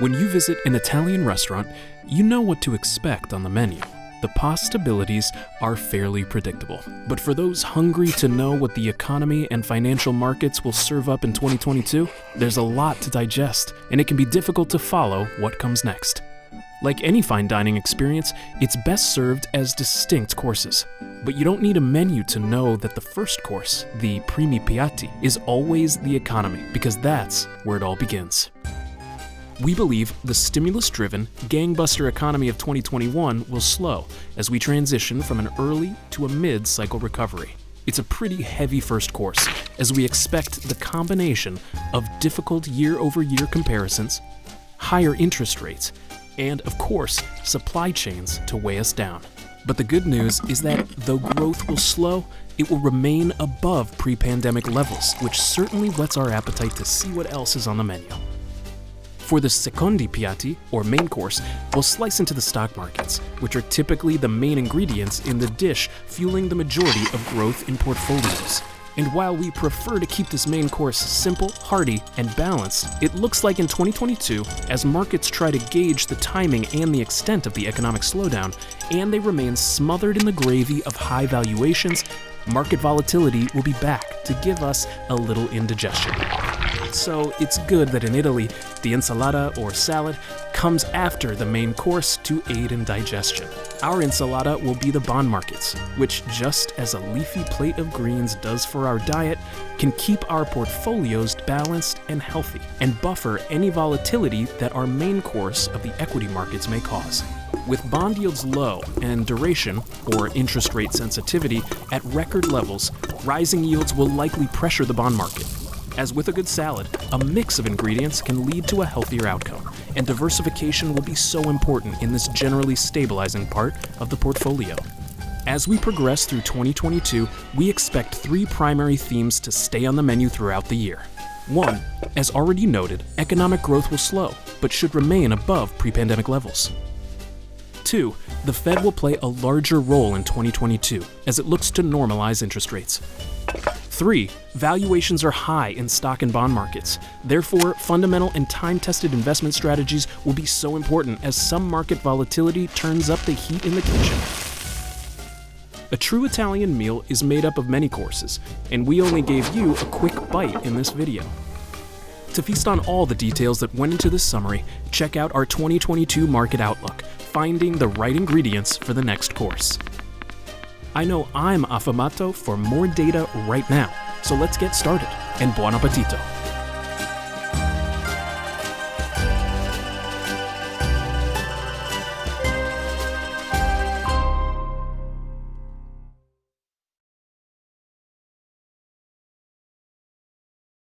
When you visit an Italian restaurant, you know what to expect on the menu. The possibilities are fairly predictable. But for those hungry to know what the economy and financial markets will serve up in 2022, there's a lot to digest, and it can be difficult to follow what comes next. Like any fine dining experience, it's best served as distinct courses. But you don't need a menu to know that the first course, the primi piatti, is always the economy, because that's where it all begins. We believe the stimulus-driven, gangbuster economy of 2021 will slow as we transition from an early to a mid-cycle recovery. It's a pretty heavy first course, as we expect the combination of difficult year-over-year comparisons, higher interest rates, and, of course, supply chains to weigh us down. But the good news is that though growth will slow, it will remain above pre-pandemic levels, which certainly whets our appetite to see what else is on the menu. For the secondi piatti, or main course, we'll slice into the stock markets, which are typically the main ingredients in the dish fueling the majority of growth in portfolios. And while we prefer to keep this main course simple, hearty, and balanced, it looks like in 2022, as markets try to gauge the timing and the extent of the economic slowdown, and they remain smothered in the gravy of high valuations, market volatility will be back to give us a little indigestion. So it's good that in Italy, the insalata or salad comes after the main course to aid in digestion. Our insalata will be the bond markets, which, just as a leafy plate of greens does for our diet, can keep our portfolios balanced and healthy, and buffer any volatility that our main course of the equity markets may cause. With bond yields low and duration, or interest rate sensitivity, at record levels, rising yields will likely pressure the bond market. As with a good salad, a mix of ingredients can lead to a healthier outcome, and diversification will be so important in this generally stabilizing part of the portfolio. As we progress through 2022, we expect three primary themes to stay on the menu throughout the year. 1. As already noted, economic growth will slow, but should remain above pre-pandemic levels. 2. The Fed will play a larger role in 2022 as it looks to normalize interest rates. 3. Valuations are high in stock and bond markets. Therefore, fundamental and time-tested investment strategies will be so important as some market volatility turns up the heat in the kitchen. A true Italian meal is made up of many courses, and we only gave you a quick bite in this video. To feast on all the details that went into this summary, check out our 2022 Market Outlook, Finding the Right Ingredients for the Next Course. I know I'm affamato for more data right now, so let's get started, and buon appetito!